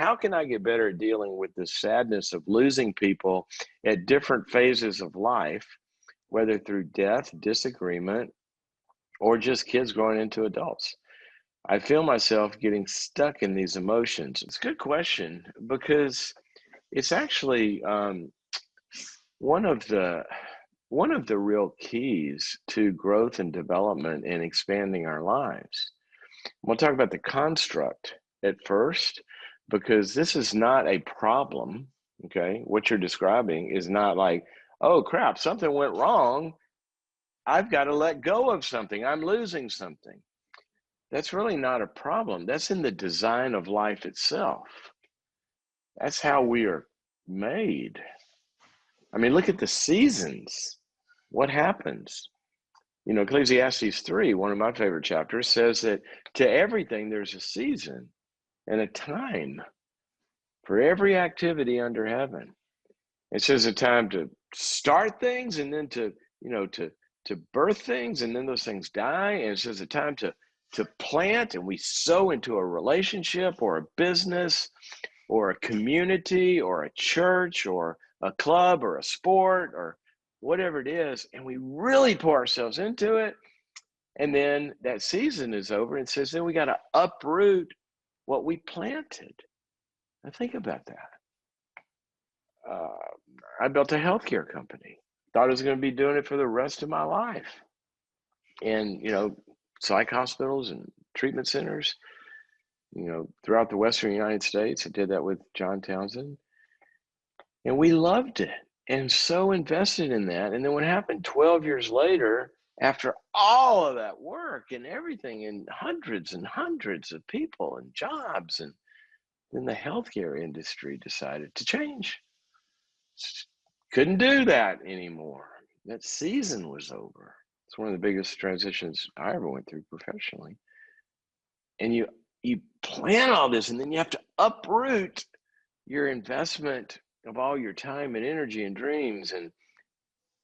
how can I get better at dealing with the sadness of losing people at different phases of life, whether through death, disagreement, or just kids growing into adults? I feel myself getting stuck in these emotions. It's a good question because it's actually one of the real keys to growth and development and expanding our lives. We'll talk about the construct at first, because this is not a problem. Okay, what you're describing is not like, oh crap, something went wrong, I've got to let go of something, I'm losing something. That's really not a problem. That's in the design of life itself. That's how we are made. I mean, look at the seasons. What happens? You know, Ecclesiastes 3, one of my favorite chapters, says that to everything there's a season and a time for every activity under heaven. It says a time to start things, and then to birth things, and then those things die. And it says a time to plant, and we sow into a relationship or a business or a community or a church or a club or a sport or whatever it is, and we really pour ourselves into it. And then that season is over, and it says then we got to uproot what we planted. Now think about that. I built a healthcare company. Thought I was going to be doing it for the rest of my life. And, psych hospitals and treatment centers, throughout the Western United States. I did that with John Townsend. And we loved it and so invested in that. And then what happened 12 years later, after all of that work and everything, and hundreds and hundreds of people and jobs, and then the healthcare industry decided to change. Couldn't do that anymore. That season was over. It's one of the biggest transitions I ever went through professionally. And you plan all this, and then you have to uproot your investment of all your time and energy and dreams, and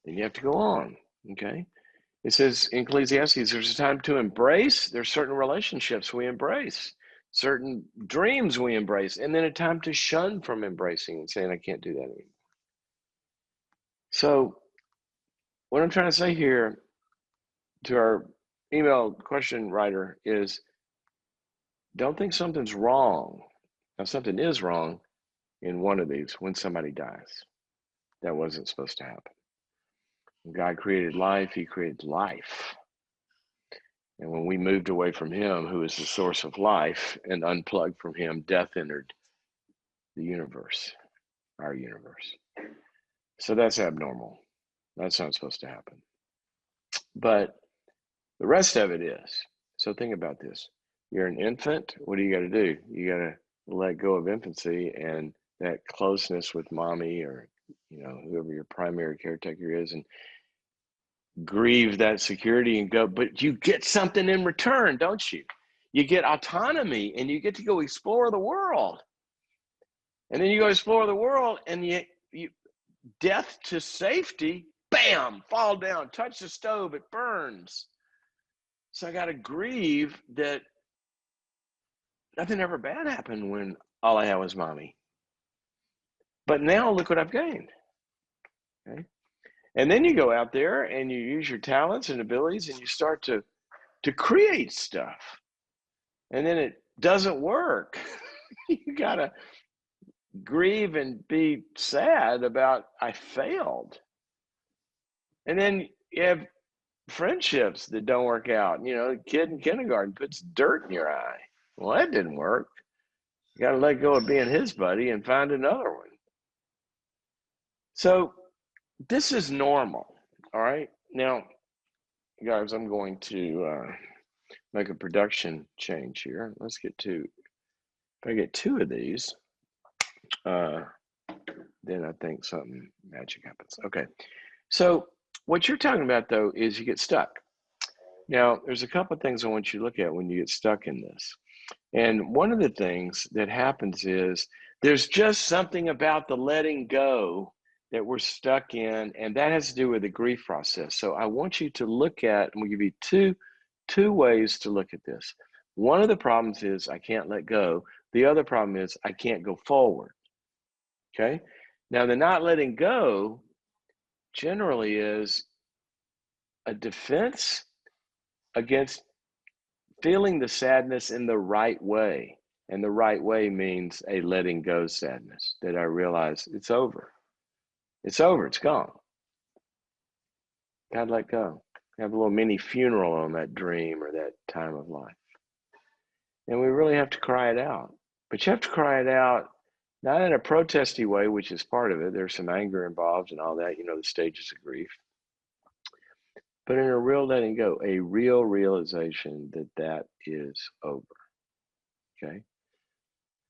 then you have to go on. Okay. It says in Ecclesiastes, there's a time to embrace. There's certain relationships we embrace, certain dreams we embrace, and then a time to shun from embracing and saying, I can't do that anymore. So what I'm trying to say here to our email question writer is, don't think something's wrong. Now, something is wrong in one of these when somebody dies. That wasn't supposed to happen. When God created life, he created life. And when we moved away from him, who is the source of life, and unplugged from him, death entered the universe, our universe. So that's abnormal. That's not supposed to happen. But the rest of it is. So think about this. You're an infant. What do you got to do? You got to let go of infancy and that closeness with mommy, or whoever your primary caretaker is, and grieve that security and go. But you get something in return, don't you? You get autonomy, and you get to go explore the world. And then you go explore the world, and you death to safety, bam, fall down, touch the stove, it burns. So I got to grieve that nothing ever bad happened when all I had was mommy. But now look what I've gained. Okay? And then you go out there and you use your talents and abilities, and you start to create stuff. And then it doesn't work. You got to grieve and be sad about, I failed. And then you have friendships that don't work out. A kid in kindergarten puts dirt in your eye. Well, that didn't work. You got to let go of being his buddy and find another one. So this is normal. All right. Now, guys, I'm going to make a production change here. Let's get to, if I get 2 of these, then I think something magic happens. Okay. So what you're talking about, though, is you get stuck. Now, there's a couple of things I want you to look at when you get stuck in this. And one of the things that happens is there's just something about the letting go that we're stuck in, and that has to do with the grief process. So I want you to look at, and we'll give you two ways to look at this. One of the problems is I can't let go. The other problem is I can't go forward. Okay. Now, the not letting go generally is a defense against feeling the sadness in the right way. And the right way means a letting go sadness, that I realize it's over. It's over. It's gone. God let go. Have a little mini funeral on that dream or that time of life. And we really have to cry it out. But you have to cry it out not in a protesty way, which is part of it. There's some anger involved and all that, the stages of grief. But in a real letting go, a real realization that that is over. Okay?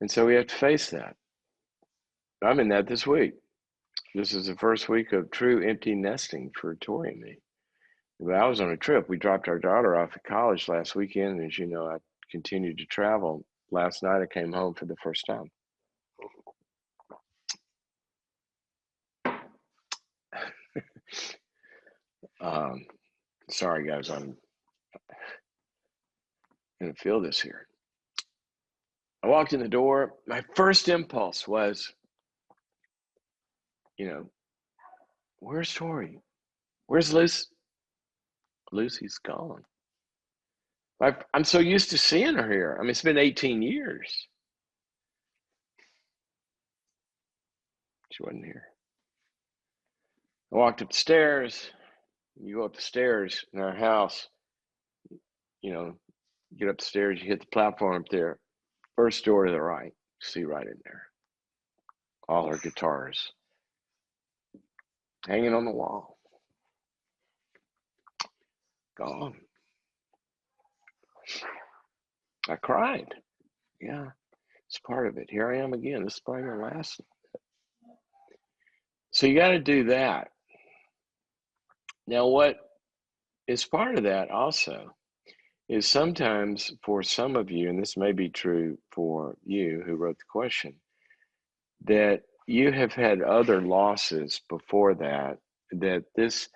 And so we have to face that. I'm in that this week. This is the first week of true empty nesting for Tori and me. I was on a trip. We dropped our daughter off at college last weekend. And as you know, I continued to travel. Last night, I came home for the first time. Sorry, guys, I'm going to feel this here. I walked in the door. My first impulse was, where's Tori? Where's Lucy? Lucy's gone. I'm so used to seeing her here. I mean, it's been 18 years. She wasn't here. I walked up the stairs. You go up the stairs in our house, get up the stairs, you hit the platform up there. First door to the right, see right in there. All her guitars hanging on the wall. Gone. I cried. Yeah, it's part of it. Here I am again. This is probably my last. So you got to do that. Now, what is part of that also is sometimes for some of you, and this may be true for you who wrote the question, that you have had other losses before that this,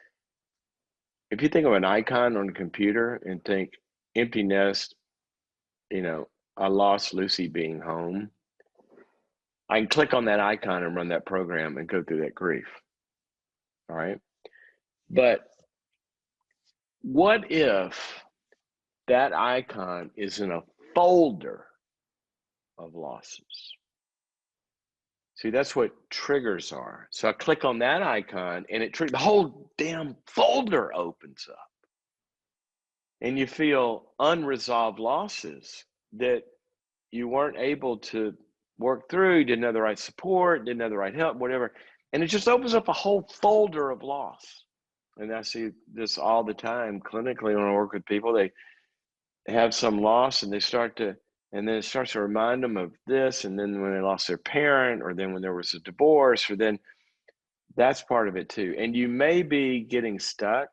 if you think of an icon on a computer and think empty nest, I lost Lucy being home, I can click on that icon and run that program and go through that grief. All right. But what if that icon is in a folder of losses? See, that's what triggers are. So I click on that icon and the whole damn folder opens up. And you feel unresolved losses that you weren't able to work through, didn't have the right support, didn't have the right help, whatever. And it just opens up a whole folder of loss. And I see this all the time clinically when I work with people. They have some loss and and then it starts to remind them of this. And then when they lost their parent, or then when there was a divorce, or then that's part of it too. And you may be getting stuck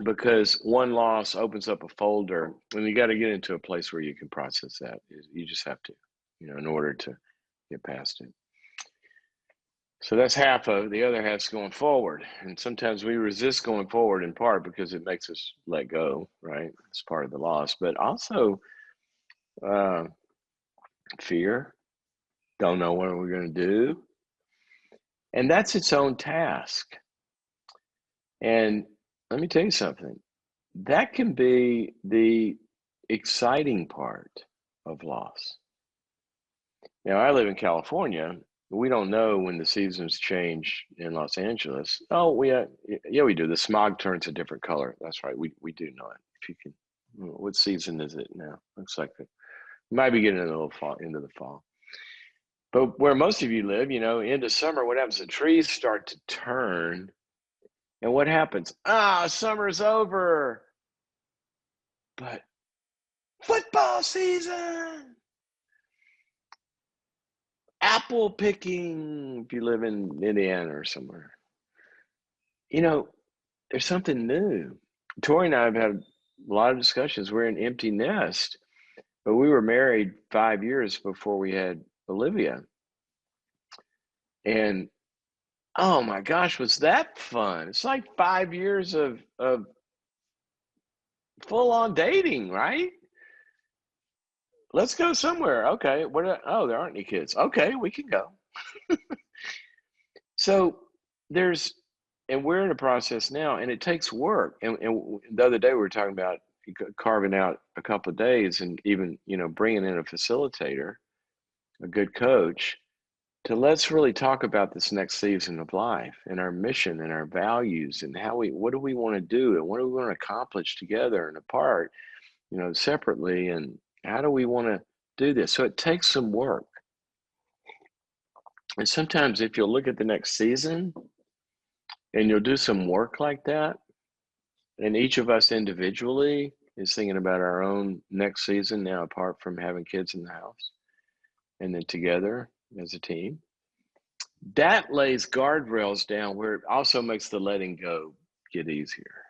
because one loss opens up a folder, and you got to get into a place where you can process that. You just have to, in order to get past it. So that's half of the other half's going forward. And sometimes we resist going forward in part because it makes us let go, right? It's part of the loss, but also fear, don't know what we're going to do. And that's its own task. And let me tell you something, that can be the exciting part of loss. Now, I live in California. We don't know when the seasons change in Los Angeles. Oh, we do. The smog turns a different color. That's right. We do know it. If you can, what season is it now? Looks like it might be getting into the fall. But where most of you live, into summer, what happens? The trees start to turn. And what happens? Summer's over. But football season. Apple picking, if you live in Indiana or somewhere. There's something new. Tori and I have had a lot of discussions. We're an empty nest, but we were married 5 years before we had Olivia. And oh my gosh, was that fun? It's like 5 years of full on dating, right? let's go somewhere. Okay, oh, there aren't any kids. Okay, we can go. So there's, and we're in a process now, and it takes work. And the other day we were talking about carving out a couple of days, and even bringing in a facilitator, a good coach, to let's really talk about this next season of life and our mission and our values and what do we want to do and what do we want to accomplish together and apart, separately, and how do we want to do this. So it takes some work. And sometimes if you'll look at the next season and you'll do some work like that, and each of us individually is thinking about our own next season now, apart from having kids in the house, and then together as a team, that lays guardrails down where it also makes the letting go get easier.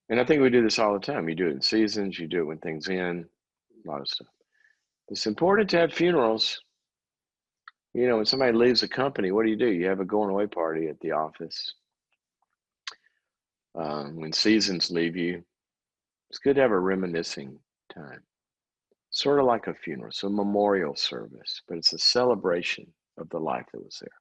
And I think we do this all the time. You do it in seasons, you do it when things end, a lot of stuff. It's important to have funerals. When somebody leaves a company, what do? You have a going away party at the office. When seasons leave you, it's good to have a reminiscing time, sort of like a funeral. So a memorial service, but it's a celebration of the life that was there.